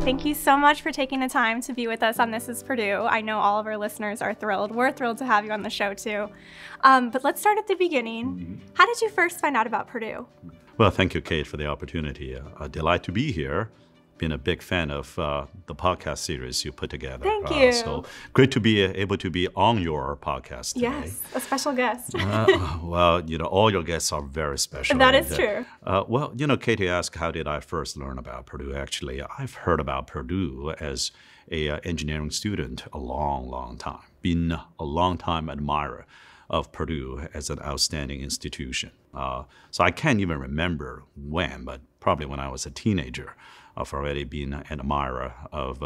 Thank you so much for taking the time to be with us on This Is Purdue. I know all of our listeners are thrilled. We're thrilled to have you on the show, too. But let's start at the beginning. How did you first find out about Purdue? Well, thank you, Kate, for the opportunity. A delight to be here. Been a big fan of the podcast series you put together. Thank you. So great to be able to be on your podcast today. Yes, a special guest. Well, all your guests are very special. That is true. Well, Katie asked, how did I first learn about Purdue? Actually, I've heard about Purdue as an engineering student a long, long time. Been a long time admirer of Purdue as an outstanding institution. So I can't even remember when, but probably when I was a teenager. I've already been an admirer of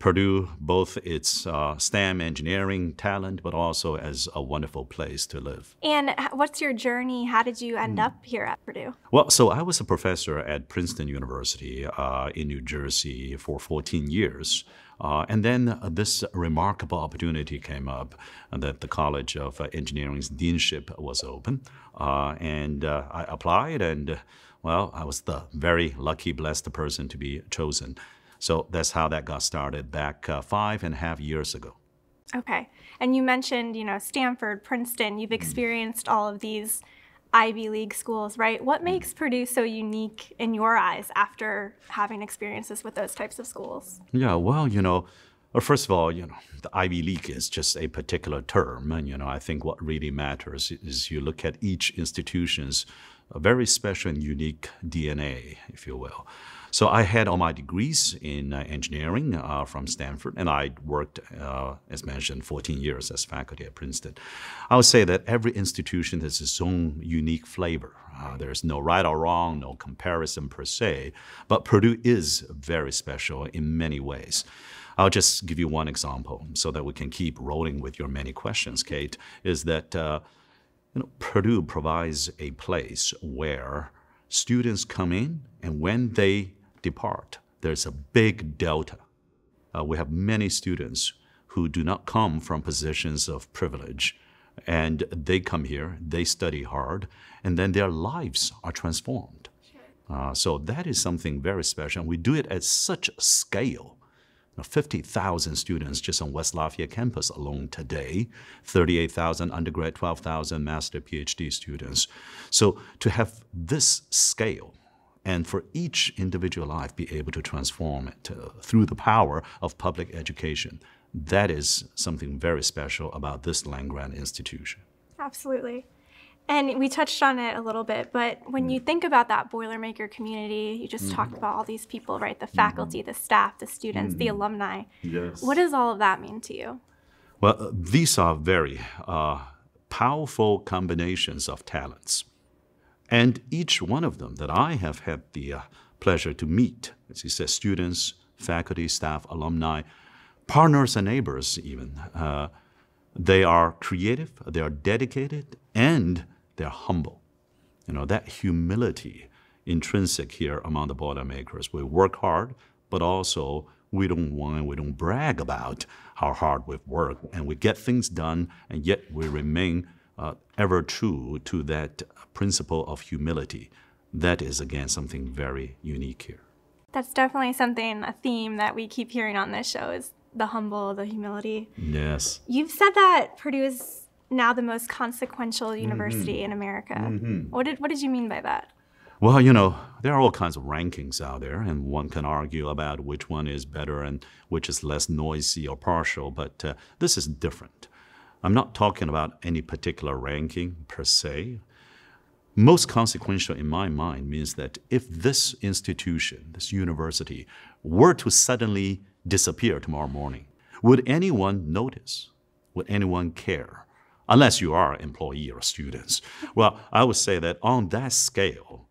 Purdue, both its STEM engineering talent, but also as a wonderful place to live. And what's your journey? How did you end up here at Purdue? Well, so I was a professor at Princeton University in New Jersey for 14 years. And then this remarkable opportunity came up that the College of Engineering's deanship was open. And I applied, and well, I was the very lucky, blessed person to be chosen. So that's how that got started back 5.5 years ago. Okay. And you mentioned, Stanford, Princeton. You've experienced all of these Ivy League schools, right? What makes Purdue so unique in your eyes after having experiences with those types of schools? Yeah, well, first of all, the Ivy League is just a particular term. And, I think what really matters is you look at each institution's a very special and unique DNA, if you will. So I had all my degrees in engineering from Stanford, and I worked, as mentioned, 14 years as faculty at Princeton. I would say that every institution has its own unique flavor. There's no right or wrong, no comparison per se, but Purdue is very special in many ways. I'll just give you one example so that we can keep rolling with your many questions, Kate, is that Purdue provides a place where students come in, and when they depart, there's a big delta. We have many students who do not come from positions of privilege, and they come here, they study hard, and then their lives are transformed. So that is something very special, and we do it at such a scale. 50,000 students just on West Lafayette campus alone today, 38,000 undergrad, 12,000 master PhD students. So to have this scale and for each individual life be able to transform it through the power of public education, that is something very special about this land-grant institution. Absolutely. And we touched on it a little bit, but when you think about that Boilermaker community, you just talked about all these people, right? The faculty, the staff, the students, the alumni. Yes. What does all of that mean to you? Well, these are very powerful combinations of talents. And each one of them that I have had the pleasure to meet, as you said, students, faculty, staff, alumni, partners and neighbors even, they are creative, they are dedicated, and they're humble. That humility intrinsic here among the Boilermakers. We work hard, but also we don't whine, we don't brag about how hard we've worked, and we get things done, and yet we remain ever true to that principle of humility. That is, again, something very unique here. That's definitely a theme that we keep hearing on this show is the humble, the humility. Yes. You've said that Purdue is now the most consequential university in America. What did you mean by that? Well, there are all kinds of rankings out there, and one can argue about which one is better and which is less noisy or partial, but this is different. I'm not talking about any particular ranking per se. Most consequential in my mind means that if this institution, this university, were to suddenly disappear tomorrow morning, would anyone notice? Would anyone care? Unless you are an employee or students. Well, I would say that on that scale,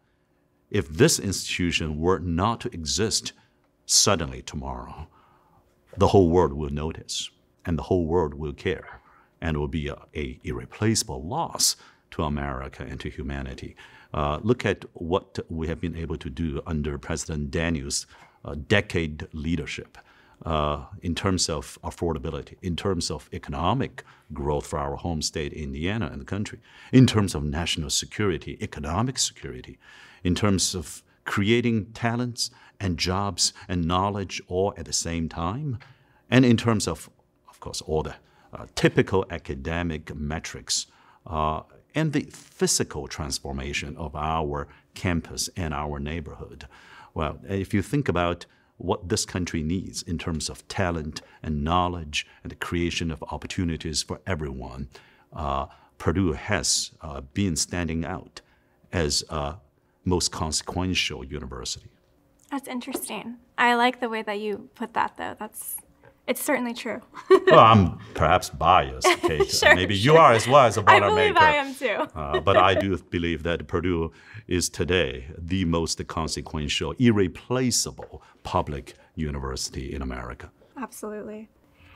if this institution were not to exist suddenly tomorrow, the whole world will notice, and the whole world will care, and it will be a irreplaceable loss to America and to humanity. Look at what we have been able to do under President Daniels' decade leadership. In terms of affordability, in terms of economic growth for our home state, Indiana, and the country, in terms of national security, economic security, in terms of creating talents and jobs and knowledge all at the same time. And in terms of course, all the typical academic metrics and the physical transformation of our campus and our neighborhood. Well, if you think about what this country needs in terms of talent and knowledge and the creation of opportunities for everyone, Purdue has been standing out as a most consequential university. That's interesting. I like the way that you put that, though. It's certainly true. Well, I'm perhaps biased, Kate. Sure, Maybe you are as well as a Boilermaker. I believe I am too. But I do believe that Purdue is today the most consequential, irreplaceable public university in America. Absolutely.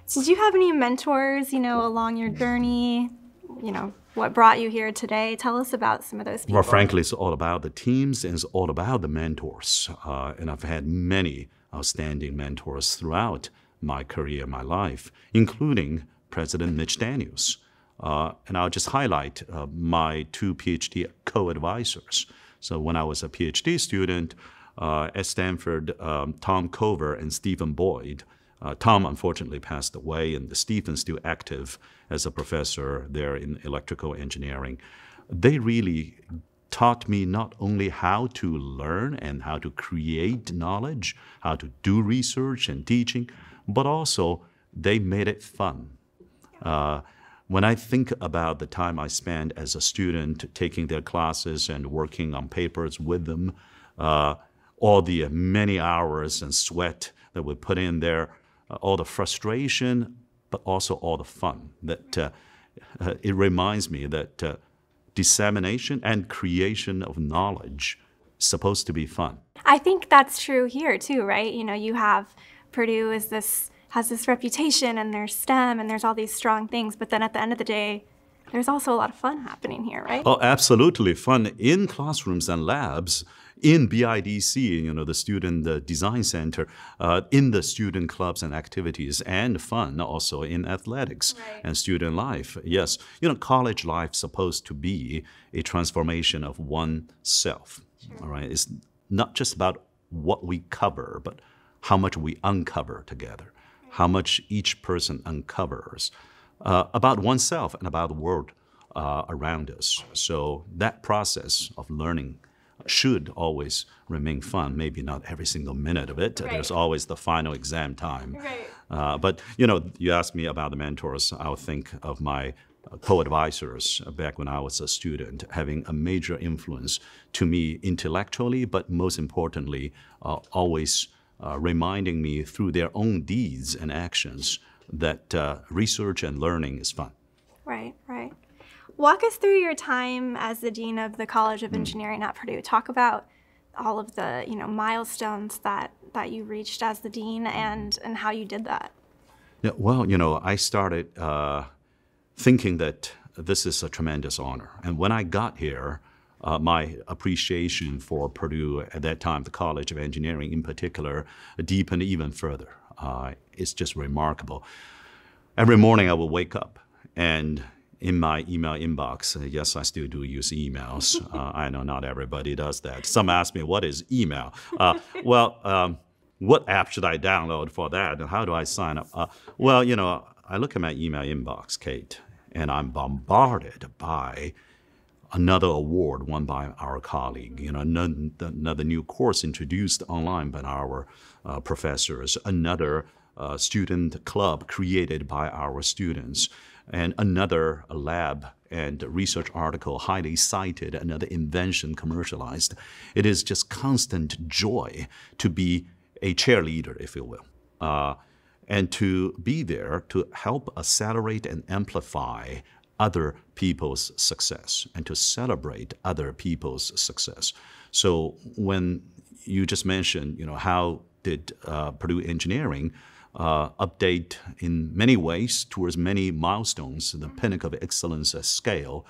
So did you have any mentors, along your journey? What brought you here today? Tell us about some of those people. Well, frankly, it's all about the teams and it's all about the mentors. And I've had many outstanding mentors throughout my career, my life, including President Mitch Daniels. And I'll just highlight my two PhD co-advisors. So when I was a PhD student at Stanford, Tom Cover and Stephen Boyd. Tom unfortunately passed away, and Stephen's still active as a professor there in electrical engineering. They really taught me not only how to learn and how to create knowledge, how to do research and teaching, but also they made it fun. When I think about the time I spent as a student taking their classes and working on papers with them, all the many hours and sweat that we put in there, all the frustration, but also all the fun, that it reminds me that dissemination and creation of knowledge is supposed to be fun. I think that's true here too, right? You have Purdue has this reputation, and there's STEM, and there's all these strong things, but then at the end of the day, there's also a lot of fun happening here, right? Oh, absolutely. Fun in classrooms and labs, in BIDC, the Student Design Center, in the student clubs and activities, and fun also in athletics and student life. Yes, college life's supposed to be a transformation of oneself. Sure. All right, it's not just about what we cover, but how much we uncover together, how much each person uncovers about oneself and about the world around us. So that process of learning should always remain fun. Maybe not every single minute of it. Right. There's always the final exam time. Right. But you asked me about the mentors. I'll think of my co-advisors back when I was a student, having a major influence to me intellectually, but most importantly, always reminding me through their own deeds and actions that research and learning is fun. Right. Walk us through your time as the Dean of the College of Engineering at Purdue. Talk about all of the milestones that you reached as the Dean and how you did that. Yeah, well, I started thinking that this is a tremendous honor. And when I got here, my appreciation for Purdue at that time, the College of Engineering in particular, deepened even further. It's just remarkable. Every morning I will wake up and in my email inbox, yes, I still do use emails. I know not everybody does that. Some ask me, what is email? What app should I download for that? And how do I sign up? I look at my email inbox, Kate, and I'm bombarded by another award won by our colleague, another new course introduced online by our professors, another student club created by our students, and another lab and research article highly cited, another invention commercialized. It is just constant joy to be a cheerleader, if you will, and to be there to help accelerate and amplify other people's success and to celebrate other people's success. So when you just mentioned, how did Purdue Engineering update in many ways towards many milestones, the pinnacle of excellence scale,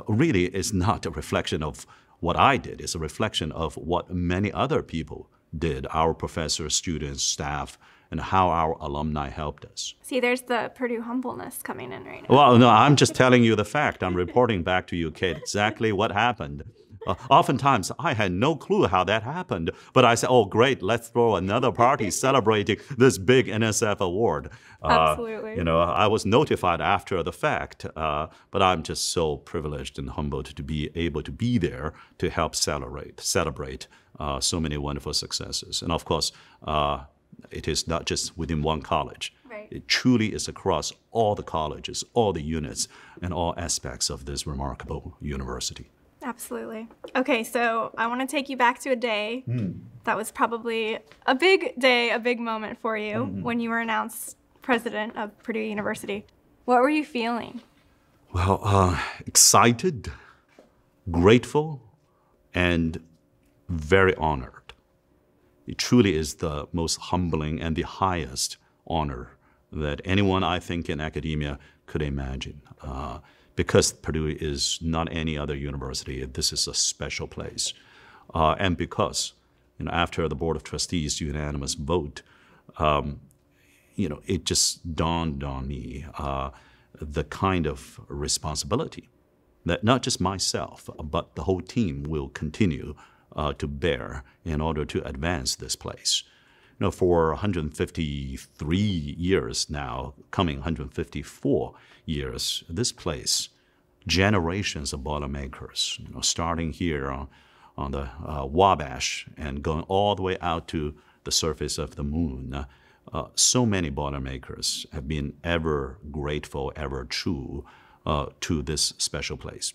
really is not a reflection of what I did. It's a reflection of what many other people did, our professors, students, staff, and how our alumni helped us. See, there's the Purdue humbleness coming in right now. Well, no, I'm just telling you the fact. I'm reporting back to you, Kate, exactly what happened. Oftentimes, I had no clue how that happened, but I said, oh, great, let's throw another party celebrating this big NSF award. Absolutely. I was notified after the fact, but I'm just so privileged and humbled to be able to be there to help celebrate so many wonderful successes. And of course, it is not just within one college. Right. It truly is across all the colleges, all the units, and all aspects of this remarkable university. Absolutely. Okay, so I want to take you back to a day that was probably a big day, a big moment for you when you were announced president of Purdue University. What were you feeling? Well, excited, grateful, and very honored. It truly is the most humbling and the highest honor that anyone, I think, in academia could imagine. Because Purdue is not any other university, this is a special place. And because, after the Board of Trustees' unanimous vote, it just dawned on me the kind of responsibility that not just myself, but the whole team will continue to bear in order to advance this place. For 153 years now, coming 154 years, this place, generations of Boilermakers, starting here on the Wabash and going all the way out to the surface of the moon. So many Boilermakers have been ever grateful, ever true to this special place.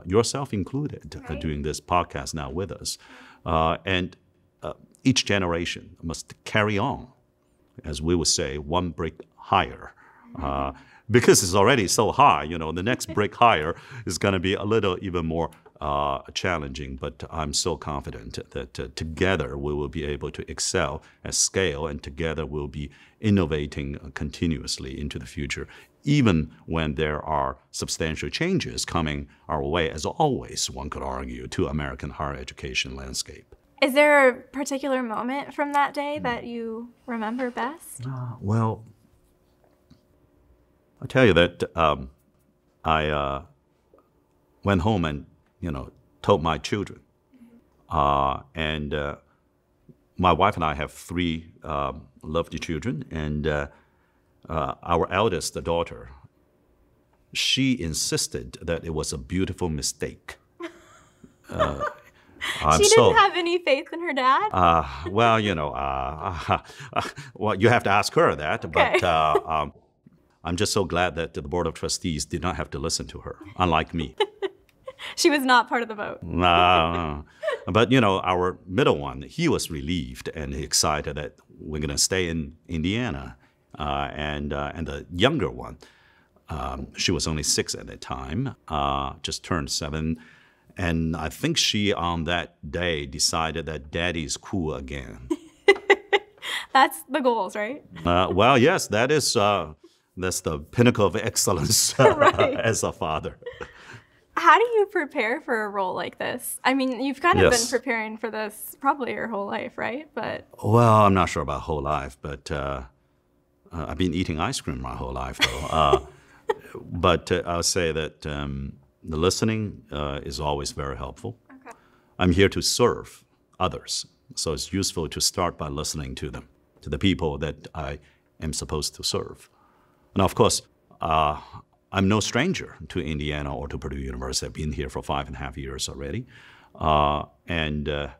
Yourself included, right. Doing this podcast now with us. And each generation must carry on, as we would say, one brick higher. Because it's already so high, the next brick higher is going to be a little even more challenging. But I'm so confident that together we will be able to excel at scale, and together we'll be innovating continuously into the future, even when there are substantial changes coming our way, as always, one could argue, to American higher education landscape. Is there a particular moment from that day that you remember best? Well, I'll tell you that I went home and, told my children. And my wife and I have 3 lovely children. And our eldest daughter, she insisted that it was a beautiful mistake. She didn't have any faith in her dad? Well, well, you have to ask her that. Okay. But I'm just so glad that the Board of Trustees did not have to listen to her, unlike me. She was not part of the vote. No. But, our middle one, he was relieved and excited that we're going to stay in Indiana. And the younger one, she was only 6 at the time, just turned 7. And I think she, on that day, decided that daddy's cool again. That's the goals, right? Well, yes, that's the pinnacle of excellence Right. as a father. How do you prepare for a role like this? I mean, you've kind of Yes. been preparing for this probably your whole life, right? But Well, I'm not sure about whole life, but I've been eating ice cream my whole life, though. But I'll say that the listening is always very helpful. okay. I'm here to serve others, so it's useful to start by listening to them, to the people that I am supposed to serve. And of course, I'm no stranger to Indiana or to Purdue University. I've been here for 5.5 years already, and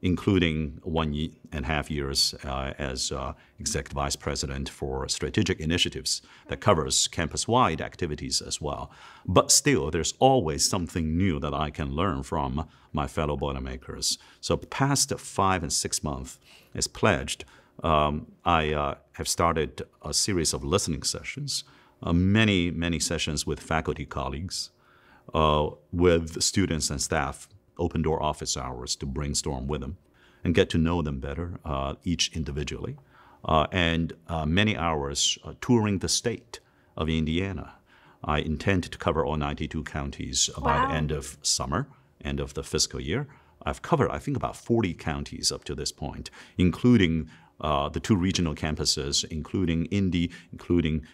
including 1.5 years as Executive Vice President for Strategic Initiatives that covers campus-wide activities as well. But still, there's always something new that I can learn from my fellow Boilermakers. So past 5 and 6 months, as pledged, I have started a series of listening sessions, many sessions with faculty colleagues, with students and staff, open door office hours to brainstorm with them and get to know them better, each individually, and many hours touring the state of Indiana. I intend to cover all 92 counties by the end of summer, end of the fiscal year. I've covered, I think, about 40 counties up to this point, including the 2 regional campuses, including Indy, including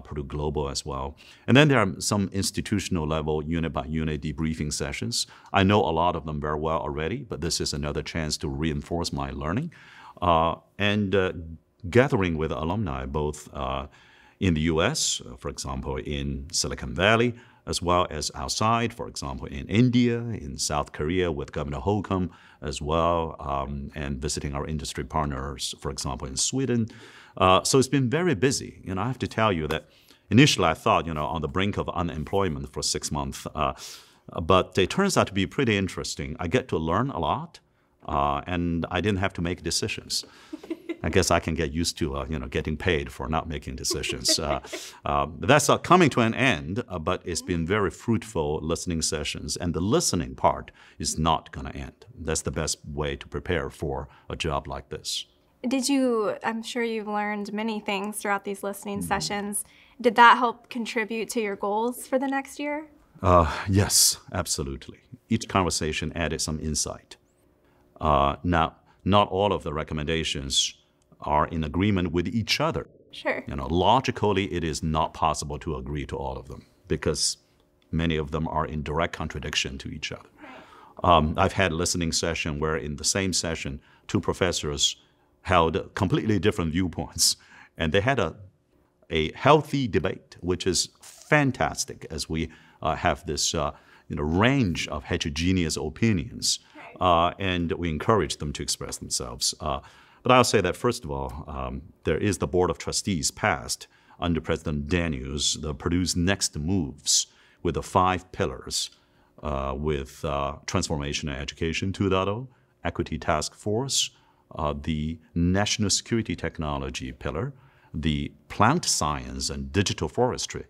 Purdue Global as well. And then there are some institutional level, unit by unit debriefing sessions. I know a lot of them very well already, but this is another chance to reinforce my learning. And gathering with alumni, both in the US, for example, in Silicon Valley, as well as outside, for example, in India, in South Korea with Governor Holcomb as well, and visiting our industry partners, for example, in Sweden. So it's been very busy. I have to tell you that initially I thought, on the brink of unemployment for 6 months, but it turns out to be pretty interesting. I get to learn a lot, and I didn't have to make decisions. I guess I can get used to, getting paid for not making decisions. That's coming to an end, but it's been very fruitful listening sessions, and the listening part is not going to end. That's the best way to prepare for a job like this. I'm sure you've learned many things throughout these listening sessions. Did that help contribute to your goals for the next year? Yes, absolutely. Each conversation added some insight. Now, not all of the recommendations are in agreement with each other. Sure. Logically, it is not possible to agree to all of them because many of them are in direct contradiction to each other. I've had a listening session where in the same session, two professors held completely different viewpoints, and they had a healthy debate, which is fantastic as we have this range of heterogeneous opinions, and we encourage them to express themselves. But I'll say that, first of all, there is the Board of Trustees passed under President Daniels, the Purdue's next moves with the 5 pillars with Transformation and Education 2.0, Equity Task Force, the National Security Technology pillar, the Plant Science and Digital Forestry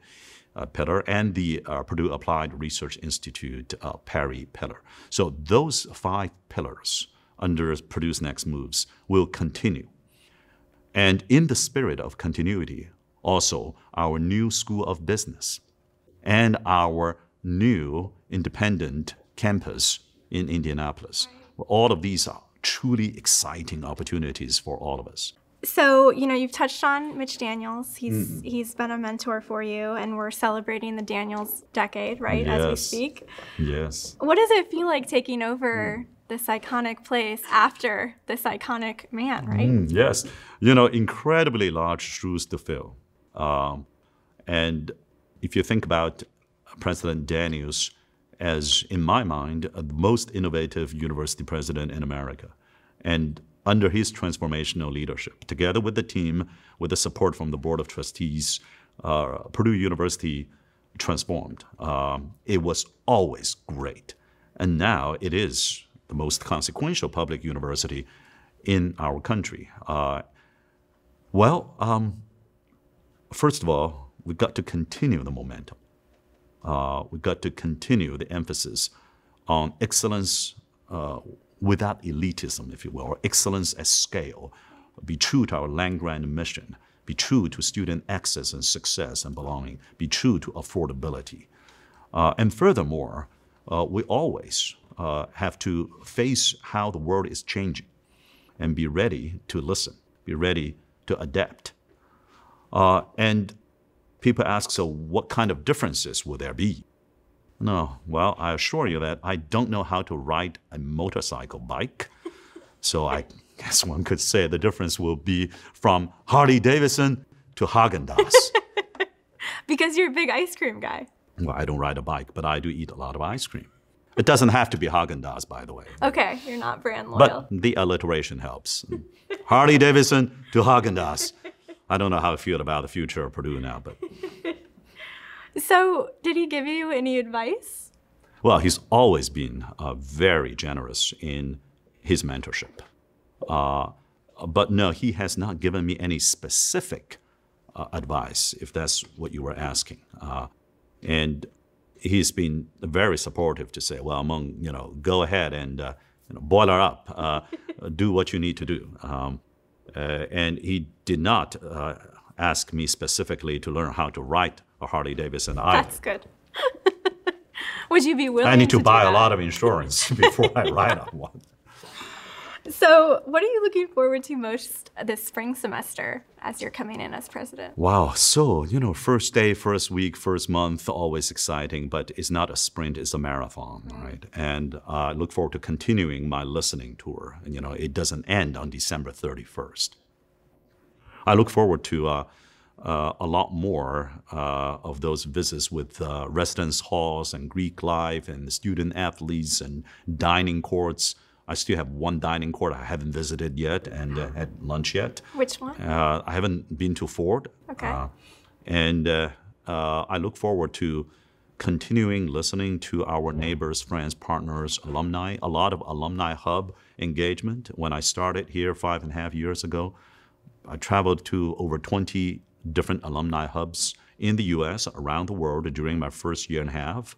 pillar, and the Purdue Applied Research Institute PARI pillar. So those 5 pillars under Purdue's next moves will continue. And in the spirit of continuity, also our new School of Business and our new independent campus in Indianapolis. All of these are truly exciting opportunities for all of us. So, you've touched on Mitch Daniels. He's been a mentor for you, and we're celebrating the Daniels decade, right, yes. as we speak. Yes. What does it feel like taking over this iconic place after this iconic man, right? Yes. Incredibly large shoes to fill. And if you think about President Daniels as, in my mind, the most innovative university president in America, and under his transformational leadership, together with the team, with the support from the Board of Trustees, Purdue University transformed. It was always great. And now it is the most consequential public university in our country. First of all, we've got to continue the momentum. We've got to continue the emphasis on excellence without elitism, if you will, or excellence at scale. Be true to our land-grant mission. Be true to student access and success and belonging. Be true to affordability. And furthermore, we always have to face how the world is changing and be ready to listen, be ready to adapt. And people ask, so what kind of differences will there be? No, well, I assure you that I don't know how to ride a motorcycle bike. So I guess one could say the difference will be from Harley-Davidson to Haagen-Dazs. Because you're a big ice cream guy. Well, I don't ride a bike, but I do eat a lot of ice cream. It doesn't have to be Haagen-Dazs, by the way. Okay, you're not brand loyal. But the alliteration helps. Harley-Davidson to Haagen-Dazs. I don't know how I feel about the future of Purdue now, but... So, did he give you any advice? Well, he's always been very generous in his mentorship. But no, he has not given me any specific advice, if that's what you were asking. And he's been very supportive to say, well, Mung, go ahead and boiler up, do what you need to do. And he did not ask me specifically to learn how to write a Harley-Davidson either. That's good. Would you be willing to I need to buy do a that? lot of insurance before I ride on one. So what are you looking forward to most this spring semester as you're coming in as president? Wow. So, first day, first week, first month, always exciting, but it's not a sprint, it's a marathon, right? And I look forward to continuing my listening tour. And, it doesn't end on December 31st. I look forward to a lot more of those visits with residence halls and Greek life and student athletes and dining courts. I still have one dining court I haven't visited yet and had lunch yet. Which one? I haven't been to Ford. Okay. And I look forward to continuing listening to our neighbors, friends, partners, alumni, a lot of alumni hub engagement. When I started here 5.5 years ago, I traveled to over 20 different alumni hubs in the U.S., around the world during my first year and a half.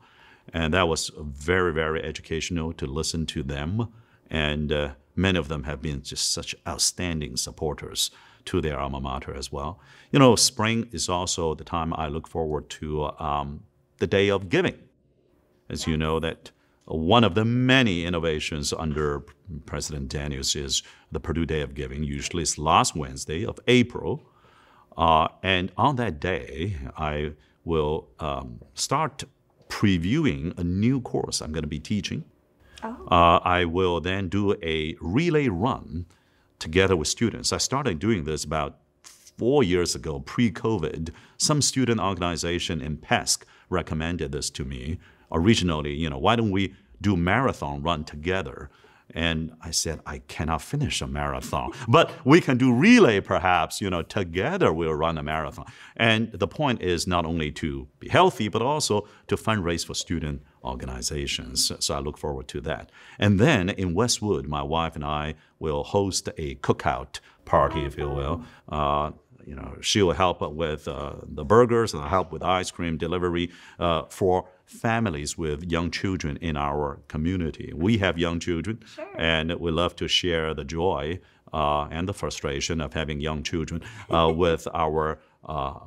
And that was very, very educational to listen to them. And many of them have been just such outstanding supporters to their alma mater as well. Spring is also the time I look forward to the Day of Giving. As you know, that one of the many innovations under President Daniels is the Purdue Day of Giving. Usually it's last Wednesday of April. And on that day, I will start previewing a new course I'm going to be teaching. I will then do a relay run together with students. I started doing this about 4 years ago, pre-COVID. Some student organization in PESC recommended this to me. Originally, why don't we do marathon run together? And I said, I cannot finish a marathon, but we can do relay perhaps, together we'll run a marathon. And the point is not only to be healthy, but also to fundraise for student organizations. So I look forward to that. And then in Westwood, my wife and I will host a cookout party, if you will. She will help with the burgers, and I'll help with ice cream delivery for families with young children in our community. We have young children, and we love to share the joy and the frustration of having young children with our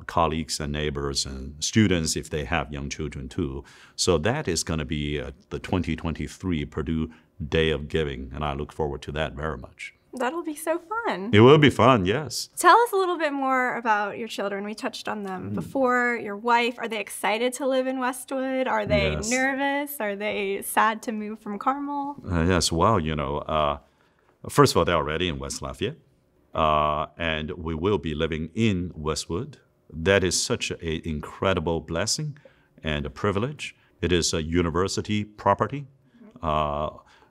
colleagues and neighbors and students if they have young children too. So that is going to be the 2023 Purdue Day of Giving, and I look forward to that very much. That'll be so fun. It will be fun, yes. Tell us a little bit more about your children. We touched on them before. Your wife, are they excited to live in Westwood? Are they nervous? Are they sad to move from Carmel? Yes, well, first of all, they're already in West Lafayette, and we will be living in Westwood. That is such an incredible blessing and a privilege. It is a university property.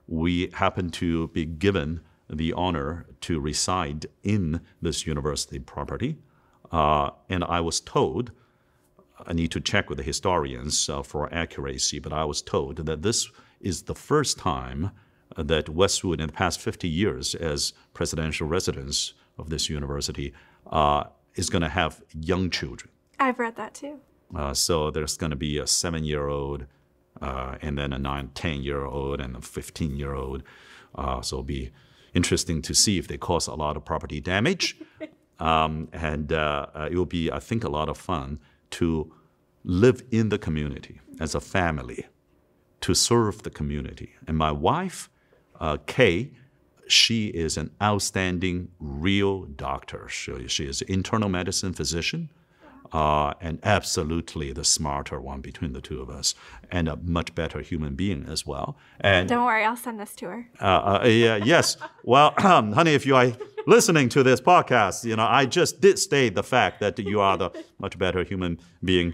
We happen to be given the honor to reside in this university property. And I was told, I need to check with the historians for accuracy, but I was told that this is the first time that Westwood in the past 50 years as presidential residence of this university is going to have young children. I've read that too. So there's going to be a 7-year-old and then a 10-year-old and a 15-year-old. So it'll be interesting to see if they cause a lot of property damage. And it will be, I think, a lot of fun to live in the community as a family, to serve the community. And my wife, Kay, she is an outstanding real doctor. She is an internal medicine physician. And absolutely the smarter one between the two of us, and a much better human being as well. And don't worry, I'll send this to her. Yes. Well, honey, if you are listening to this podcast, I just did state the fact that you are the much better human being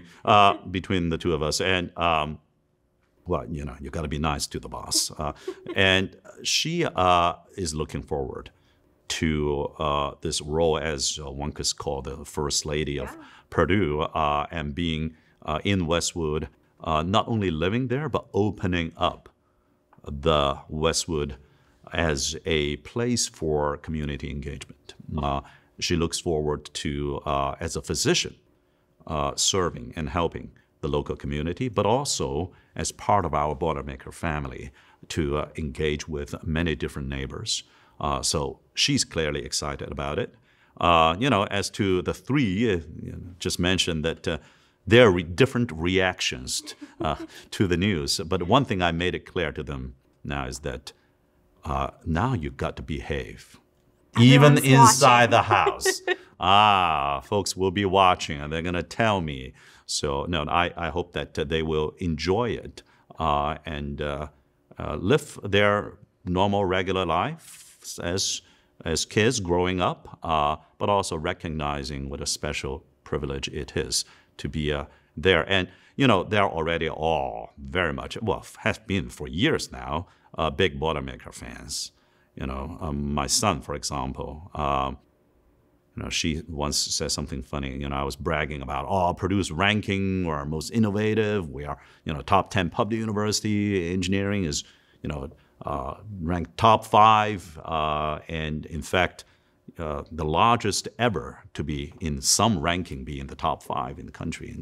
between the two of us. And you got to be nice to the boss. And she is looking forward to this role as one could call the first lady of Purdue, and being in Westwood, not only living there, but opening up the Westwood as a place for community engagement. She looks forward to, as a physician, serving and helping the local community, but also as part of our Boilermaker family to engage with many different neighbors. So she's clearly excited about it. As to the three, just mentioned that there are different reactions to the news. But one thing I made it clear to them now is that now you've got to behave. Everyone's Even inside watching. the house. Folks will be watching and they're going to tell me. So, no, I hope that they will enjoy it and live their normal, regular life as kids growing up, but also recognizing what a special privilege it is to be there. And, they're already all very much, have been for years now, big Boilermaker fans. My son, for example, she once said something funny. I was bragging about, Purdue's ranking, we're our most innovative. We are, top 10 Purdue University. Engineering is, ranked top 5. And in fact, the largest ever to be in some ranking, be in the top 5 in the country.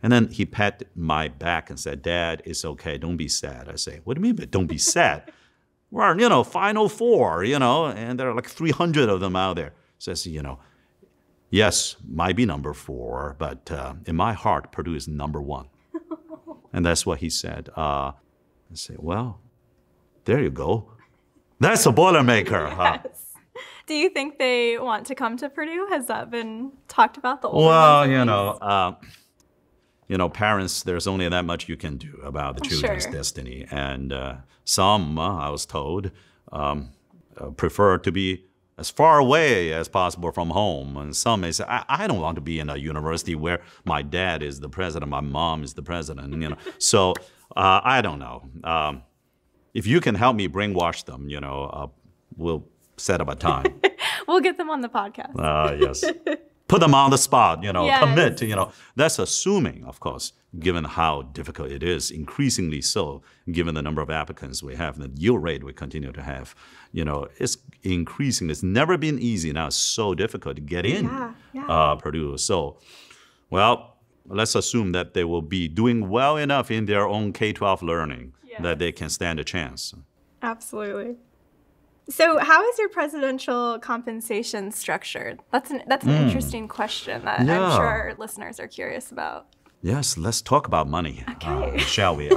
And then he patted my back and said, "Dad, it's okay. Don't be sad." I say, "What do you mean, but don't be sad? We're, Final Four, and there are like 300 of them out there." Says, "Yes, might be number 4, but in my heart, Purdue is number 1. And that's what he said. I say, "Well, there you go. That's a Boilermaker." Yes. Do you think they want to come to Purdue? Has that been talked about? The older Well, ones parents, there's only that much you can do about the children's Sure. destiny. And some, I was told, prefer to be as far away as possible from home. And some may say, I don't want to be in a university where my dad is the president, my mom is the president. So I don't know. If you can help me brainwash them, we'll set up a time. We'll get them on the podcast. Yes. Put them on the spot, Yes. commit, That's assuming, of course, given how difficult it is, increasingly so, given the number of applicants we have, the yield rate we continue to have. It's increasing. It's never been easy. Now it's so difficult to get in Purdue. So, well, let's assume that they will be doing well enough in their own K-12 learning that they can stand a chance. Absolutely. So how is your presidential compensation structured? That's an interesting question that I'm sure our listeners are curious about. Yes, let's talk about money, Okay. shall we?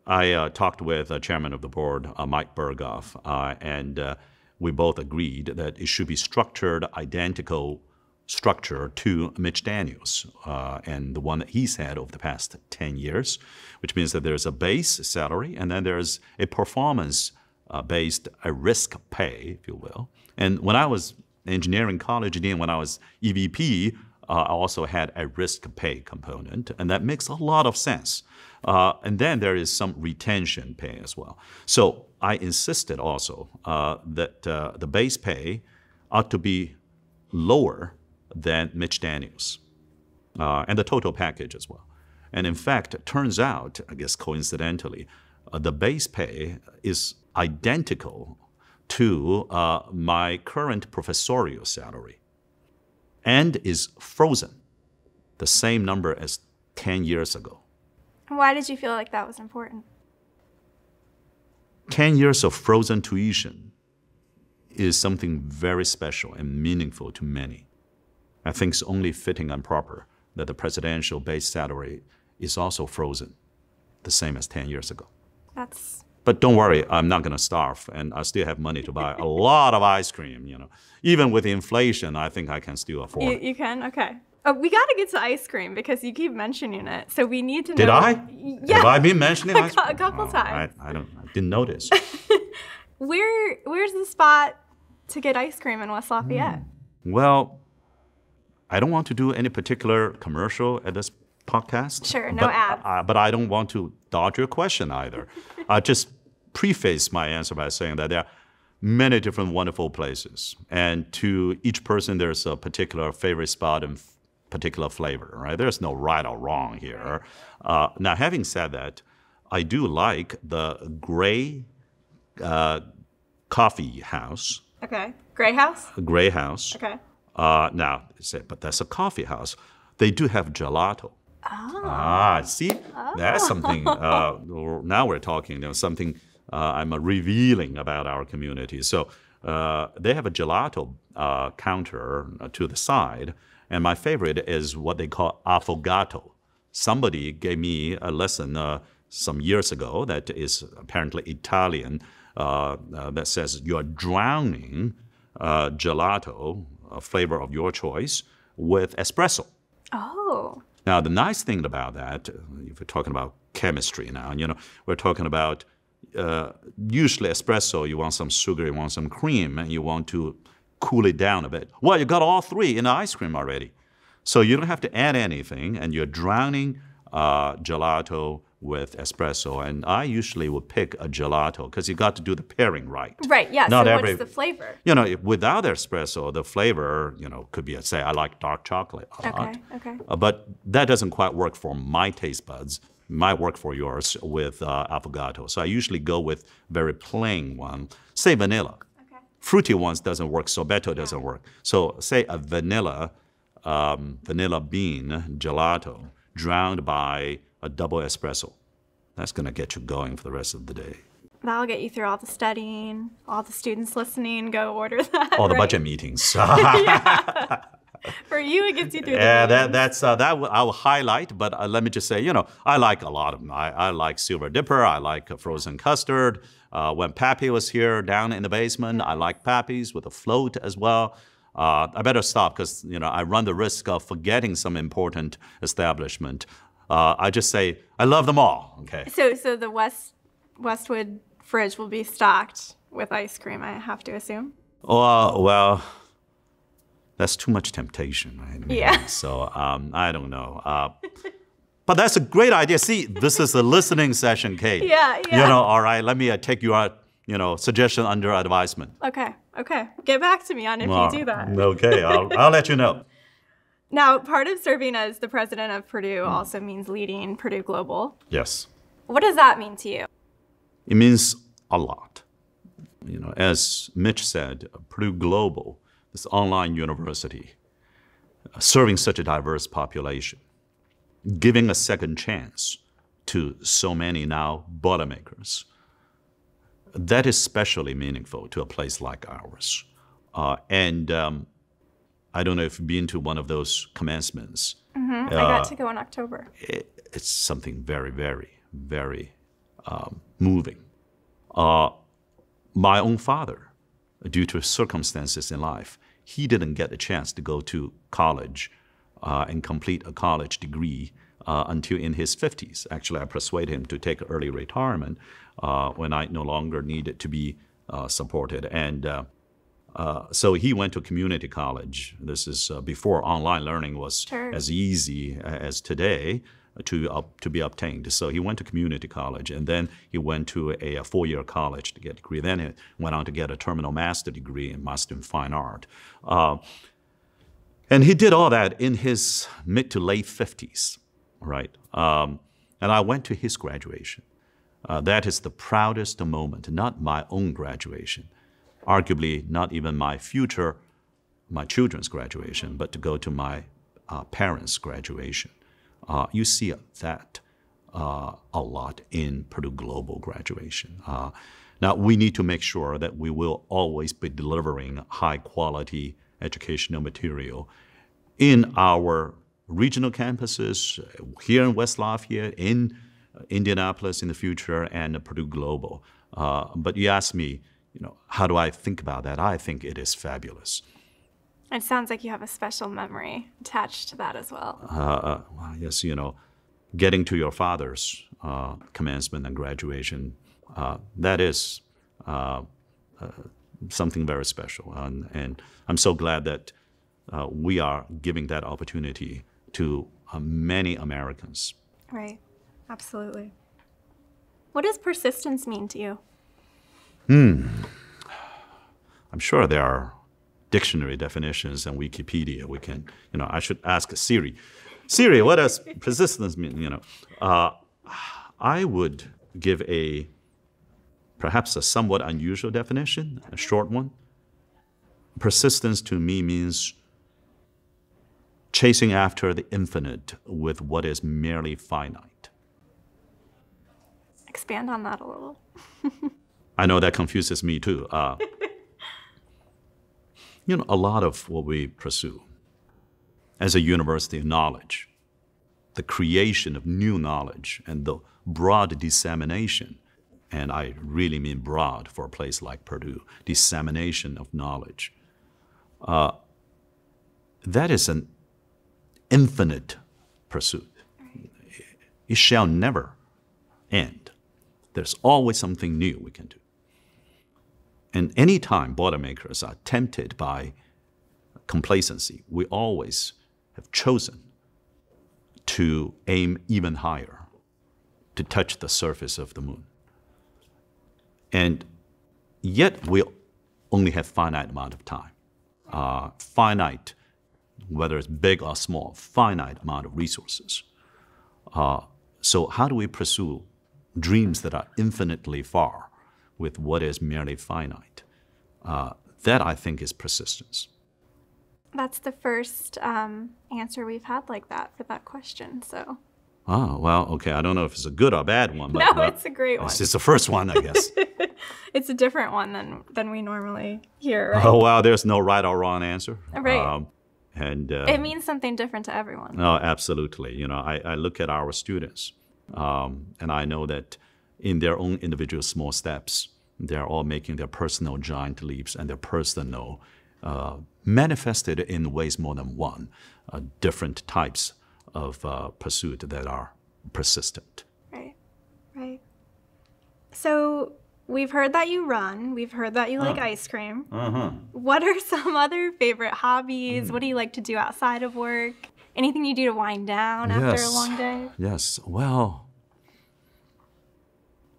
I talked with chairman of the board, Mike Berghoff, and we both agreed that it should be structured identical structure to Mitch Daniels and the one that he's had over the past 10 years, which means that there's a base salary and then there's a performance-based risk pay, if you will. And when I was engineering college dean, when I was EVP, I also had a risk pay component, and that makes a lot of sense. And then there is some retention pay as well. So I insisted also that the base pay ought to be lower than Mitch Daniels, and the total package as well. And in fact, it turns out, I guess coincidentally, the base pay is identical to my current professorial salary and is frozen, the same number as 10 years ago. Why did you feel like that was important? 10 years of frozen tuition is something very special and meaningful to many. I think it's only fitting and proper that the presidential base salary is also frozen, the same as 10 years ago. But don't worry, I'm not going to starve, and I still have money to buy a lot of ice cream. Even with inflation, I think I can still afford. You can? Okay. We got to get to ice cream because you keep mentioning it. So we need to know. Did I? Yeah. Have I been mentioning ice cream? A couple times. I didn't notice. Where's the spot to get ice cream in West Lafayette? Well, I don't want to do any particular commercial at this podcast. Sure, no ads. But I don't want to dodge your question either. I just preface my answer by saying that there are many different wonderful places. And to each person, there's a particular favorite spot and particular flavor, right? There's no right or wrong here. Now, having said that, I do like the Gray Coffee House. Okay. Gray House? Gray House. Okay. Now, but that's a coffee house. They do have gelato. Oh. See? That's something. Now we're talking, something I'm revealing about our community. So they have a gelato counter to the side. And my favorite is what they call affogato. Somebody gave me a lesson some years ago that is apparently Italian that says you're drowning gelato, a flavor of your choice, with espresso. Oh. Now, the nice thing about that, if we're talking about chemistry now, we're talking about usually espresso, you want some sugar, you want some cream, and you want to cool it down a bit. Well, you got all three in the ice cream already. So you don't have to add anything, and you're drowning gelato with espresso. And I usually would pick a gelato because you got to do the pairing right. Right, yeah. Not so every, what's the flavor? Without espresso, the flavor, could be, say, I like dark chocolate a lot. Okay. But that doesn't quite work for my taste buds. Might work for yours with affogato. So I usually go with very plain one, say vanilla. Okay. Fruity ones doesn't work, sorbetto doesn't work. So say a vanilla bean gelato drowned by a double espresso. That's going to get you going for the rest of the day. That'll get you through all the studying, all the students listening, go order that. All the right? budget meetings. Yeah. For you, it gets you through the that I will highlight, but let me just say, I like a lot of them. I like Silver Dipper, I like frozen custard. When Pappy was here down in the basement, I like Pappy's with a float as well. I better stop because, I run the risk of forgetting some important establishment. I just say, I love them all, okay? So the Westwood fridge will be stocked with ice cream, I have to assume? Well, that's too much temptation, right? Yeah. So I don't know. But that's a great idea. See, this is a listening session, Kate. Yeah. All right, let me take your, suggestion under advisement. Okay. Get back to me on if you do that. Okay, I'll let you know. Now, part of serving as the president of Purdue also means leading Purdue Global. Yes. What does that mean to you? It means a lot. As Mitch said, Purdue Global, this online university, serving such a diverse population, giving a second chance to so many now Boilermakers. That is especially meaningful to a place like ours. And I don't know if you've been to one of those commencements. I got to go in October. It's something very, very, very moving. My own father, due to circumstances in life, he didn't get a chance to go to college and complete a college degree until in his 50s. Actually, I persuaded him to take early retirement when I no longer needed to be supported. And so he went to community college. This is before online learning was as easy as today to be obtained. So he went to community college, and then he went to a 4-year college to get a degree. Then he went on to get a terminal master degree in Master in Fine Art. And he did all that in his mid to late 50s, right? And I went to his graduation. That is the proudest moment, not my own graduation, arguably not even my children's graduation, but to go to my parents' graduation. You see that a lot in Purdue Global graduation. Now, we need to make sure that we will always be delivering high-quality educational material in our regional campuses, here in West Lafayette, in Indianapolis in the future, and Purdue Global. But you ask me, how do I think about that? I think it is fabulous. It sounds like you have a special memory attached to that as well. Well, yes, getting to your father's commencement and graduation, that is something very special. And I'm so glad that we are giving that opportunity to many Americans. Right, absolutely. What does persistence mean to you? I'm sure there are dictionary definitions and Wikipedia. We can, I should ask Siri. Siri, what does persistence mean? I would give perhaps a somewhat unusual definition, a short one. Persistence to me means chasing after the infinite with what is merely finite. Expand on that a little. I know that confuses me too. A lot of what we pursue as a university of knowledge, the creation of new knowledge and the broad dissemination, and I really mean broad for a place like Purdue, dissemination of knowledge. That is an infinite pursuit. It shall never end. There's always something new we can do. And any time Boilermakers are tempted by complacency, we always have chosen to aim even higher, to touch the surface of the moon. And yet we only have finite amount of time, finite, whether it's big or small, finite amount of resources. So how do we pursue dreams that are infinitely far with what is merely finite? That, I think, is persistence. That's the first answer we've had like that for that question, so. Oh, well, okay. I don't know if it's a good or bad one, but no, it's a great one. It's the first one, I guess. It's a different one than we normally hear, right? Oh, well, there's no right or wrong answer. Right. And it means something different to everyone. No, absolutely. You know, I look at our students, and I know that in their own individual small steps, they're all making their personal giant leaps and their personal, manifested in ways more than one, different types of pursuit that are persistent. Right, right. So we've heard that you run. We've heard that you like ice cream. What are some other favorite hobbies? What do you like to do outside of work? Anything you do to wind down after a long day? Yes. Well,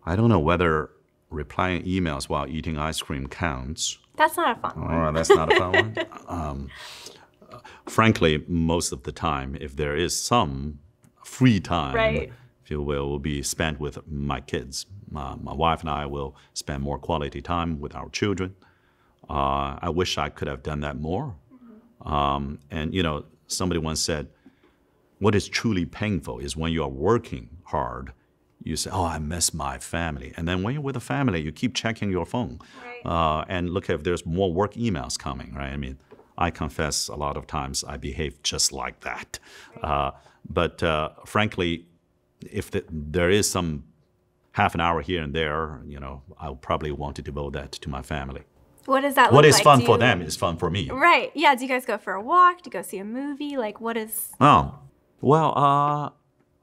I don't know whether replying emails while eating ice cream counts. That's not a fun one. Oh, that's not a fun one? Frankly, most of the time, if there is some free time, right, if you will be spent with my kids. My wife and I will spend more quality time with our children. I wish I could have done that more. And, you know, somebody once said, what is truly painful is when you are working hard, you say, oh, I miss my family. And then when you're with a family, you keep checking your phone. Right. And look if there's more work emails coming, right? I mean, I confess a lot of times I behave just like that. Right. But frankly, if there is some half an hour here and there, you know, I'll probably want to devote that to my family. What does that look like? What is fun for them is fun for me. Right. Yeah. Do you guys go for a walk? Do you go see a movie? Like, what is... Oh, well,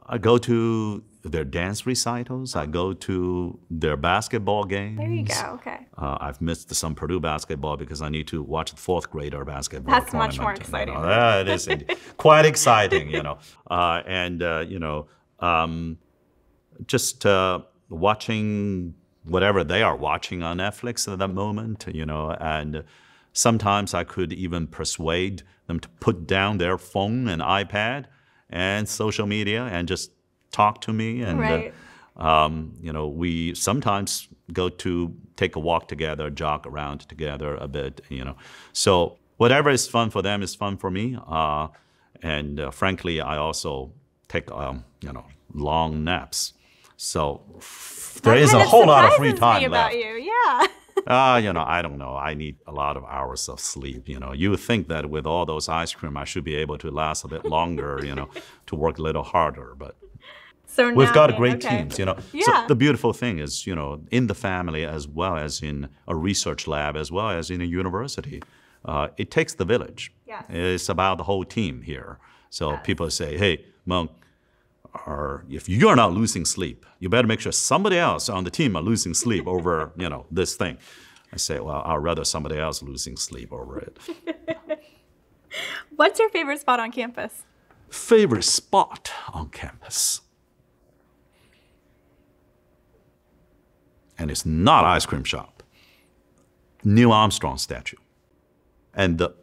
I go to their dance recitals. I go to their basketball games. There you go. Okay. I've missed some Purdue basketball because I need to watch the fourth grader basketball That's tournament. much more exciting. You know, it is quite exciting, you know. You know, just watching whatever they are watching on Netflix at that moment, you know, and sometimes I could even persuade them to put down their phone and iPad and social media and just talk to me. And, right. You know, we sometimes go to take a walk together, jog around together a bit, you know. So whatever is fun for them is fun for me. And frankly, I also take, you know, long naps. So there is a whole lot of free time left. You. Yeah. You know, I don't know. I need a lot of hours of sleep, you know. You would think that with all those ice cream, I should be able to last a bit longer, you know, to work a little harder. But so we've got great teams, you know. Yeah. So the beautiful thing is, you know, in the family as well as in a research lab as well as in a university, it takes the village. Yes. It's about the whole team here. So people say, hey, Mung, if you're not losing sleep, you better make sure somebody else on the team are losing sleep over, you know, this thing. I say, well, I'd rather somebody else losing sleep over it. What's your favorite spot on campus? Favorite spot on campus? And it's not ice cream shop. Neil Armstrong statue. And the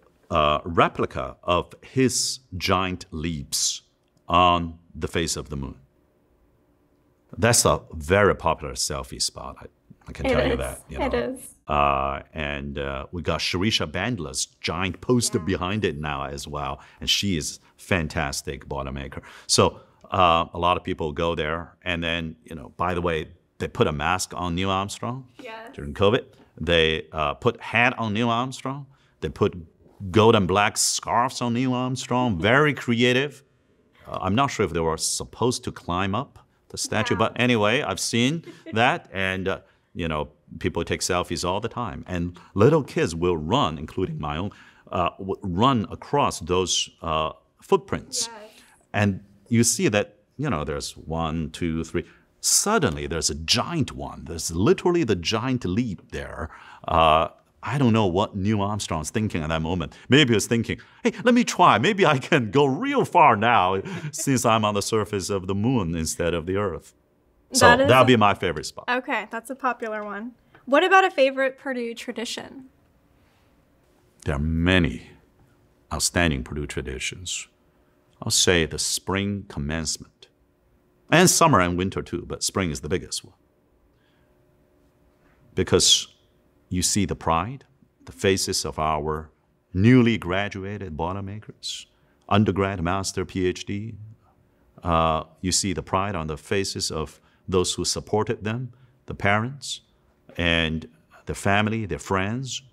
replica of his giant leaps on the face of the moon. That's a very popular selfie spot. I can tell you that. You know. It is. And we got Shirisha Bandla's giant poster behind it now as well. And she is fantastic Boilermaker. So a lot of people go there. And then, you know, by the way, they put a mask on Neil Armstrong during COVID. They put hat on Neil Armstrong. They put gold and black scarves on Neil Armstrong. Very creative. I'm not sure if they were supposed to climb up the statue. But anyway, I've seen that, and people take selfies all the time. And little kids will run, including my own, run across those footprints. Yes. And you see that, there's 1, 2, 3. Suddenly, there's a giant one. There's literally the giant leap there. I don't know what Neil Armstrong's thinking at that moment. Maybe he was thinking, hey, let me try. Maybe I can go real far now since I'm on the surface of the moon instead of the Earth. So that'll be my favorite spot. Okay, that's a popular one. What about a favorite Purdue tradition? There are many outstanding Purdue traditions. I'll say the spring commencement. And summer and winter too, but spring is the biggest one. Because you see the pride, the faces of our newly graduated Boilermakers, undergrad, master, PhD. You see the pride on the faces of those who supported them, the parents, and the family, their friends.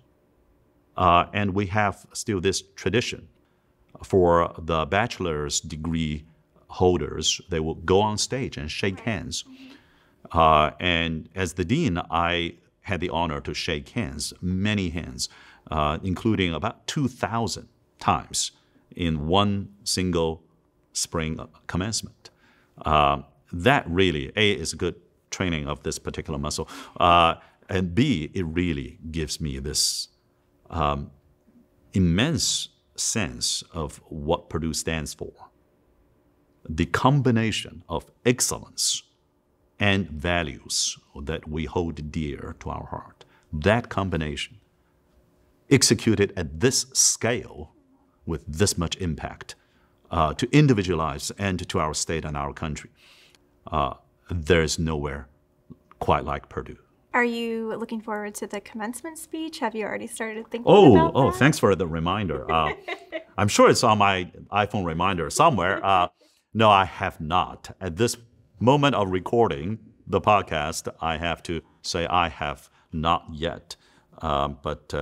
And we have still this tradition for the bachelor's degree holders. They will go on stage and shake hands. And as the dean, I had the honor to shake hands, many hands, including about 2,000 times in one single spring commencement. That really, A, is a good training of this particular muscle, and B, it really gives me this immense sense of what Purdue stands for. The combination of excellence and values that we hold dear to our heart. That combination, executed at this scale with this much impact to individual lives and to our state and our country, there's nowhere quite like Purdue. Are you looking forward to the commencement speech? Have you already started thinking about that? Oh, thanks for the reminder. I'm sure it's on my iPhone reminder somewhere. No, I have not. At this moment of recording the podcast, I have to say I have not yet. But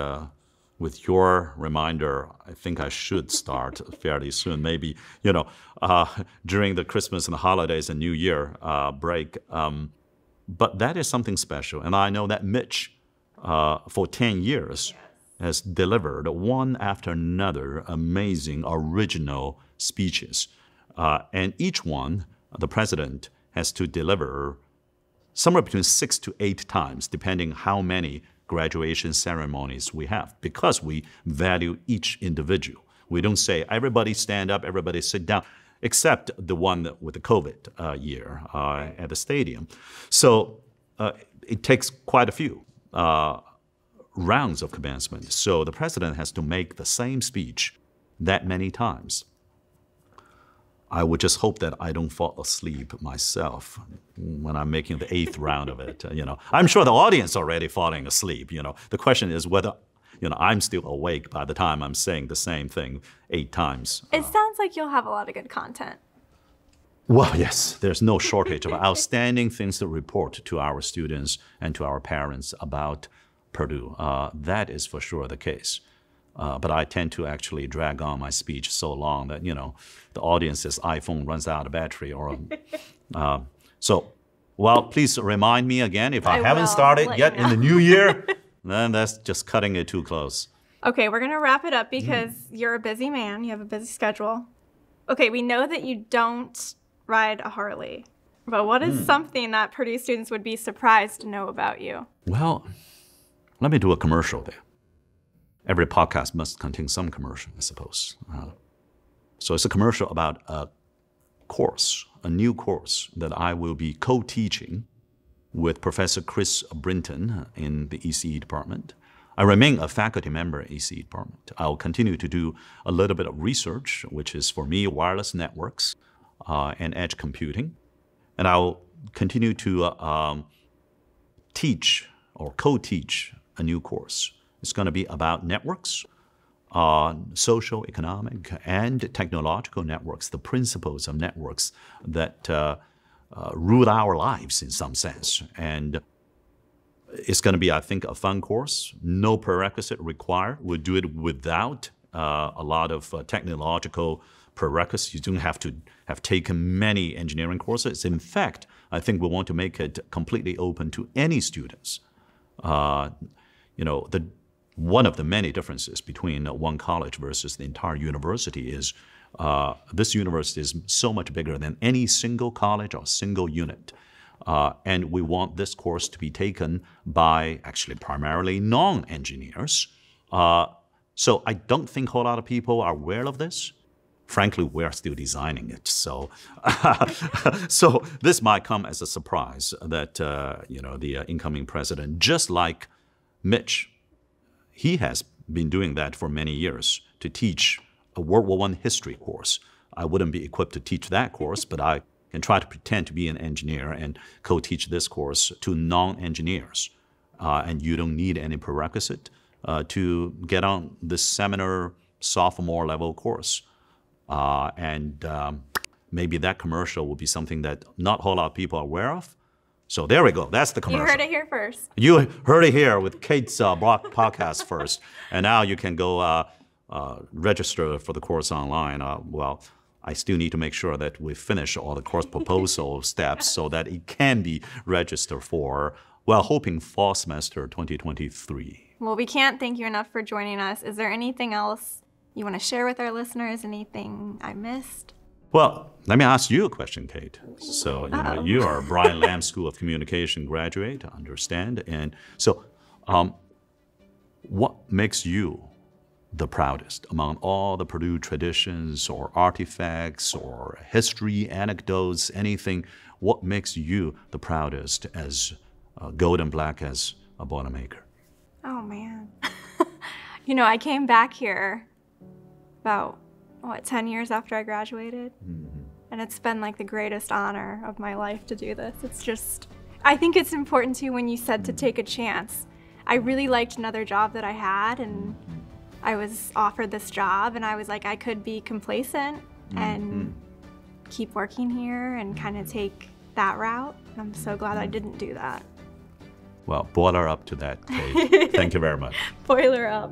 with your reminder, I think I should start fairly soon. Maybe, during the Christmas and the holidays and New Year break. But that is something special. And I know that Mitch, for 10 years, has delivered one after another amazing, original speeches. And each one, the president has to deliver somewhere between 6 to 8 times, depending how many graduation ceremonies we have, because we value each individual. We don't say, everybody stand up, everybody sit down, except the one with the COVID year at the stadium. So it takes quite a few rounds of commencement. So the president has to make the same speech that many times. I would just hope that I don't fall asleep myself when I'm making the 8th round of it. I'm sure the audience already falling asleep. The question is whether I'm still awake by the time I'm saying the same thing 8 times. It sounds like you'll have a lot of good content. Well, yes, there's no shortage of outstanding things to report to our students and to our parents about Purdue. That is for sure the case. But I tend to actually drag on my speech so long that, the audience's iPhone runs out of battery. Please remind me again if I haven't started yet in the new year, then that's just cutting it too close. Okay, we're going to wrap it up because you're a busy man. You have a busy schedule. Okay, we know that you don't ride a Harley. But what is something that Purdue students would be surprised to know about you? Well, let me do a commercial there. Every podcast must contain some commercial, I suppose. So it's a commercial about a course, a new course that I will be co-teaching with Professor Chris Brinton in the ECE department. I remain a faculty member in ECE department. I'll continue to do a little bit of research, which is for me wireless networks and edge computing. And I'll continue to teach or co-teach a new course. It's going to be about networks, social, economic, and technological networks, the principles of networks that rule our lives in some sense. And it's going to be, I think, a fun course. No prerequisite required. We'll do it without a lot of technological prerequisites. You don't have to have taken many engineering courses. In fact, I think we want to make it completely open to any students. One of the many differences between one college versus the entire university is this university is so much bigger than any single college or single unit. And we want this course to be taken by actually primarily non-engineers. So I don't think a whole lot of people are aware of this. Frankly, we're still designing it. So, so this might come as a surprise that, the incoming president, just like Mitch, he has been doing that for many years to teach a World War I history course. I wouldn't be equipped to teach that course, but I can try to pretend to be an engineer and co-teach this course to non-engineers. And you don't need any prerequisite to get on this seminar sophomore level course. Maybe that commercial will be something that not a whole lot of people are aware of. So there we go. That's the commercial. You heard it here first. You heard it here with Kate's podcast first. And now you can go register for the course online. Well, I still need to make sure that we finish all the course proposal steps so that it can be registered for, well, hoping fall semester 2023. Well, we can't thank you enough for joining us. Is there anything else you want to share with our listeners? Anything I missed? Well, let me ask you a question, Kate. So, you are a Brian Lamb School of Communication graduate, I understand. And so, what makes you the proudest among all the Purdue traditions or artifacts or history, anecdotes, anything? What makes you the proudest as gold and black as a Boilermaker? Oh, man. I came back here about 10 years after I graduated. Mm-hmm. And it's been like the greatest honor of my life to do this. It's just, I think it's important too when you said to take a chance. I really liked another job that I had, and I was offered this job, and I was like, I could be complacent and keep working here and kind of take that route. I'm so glad I didn't do that. Well, boiler up to that, Kate. Thank you very much. Boiler up.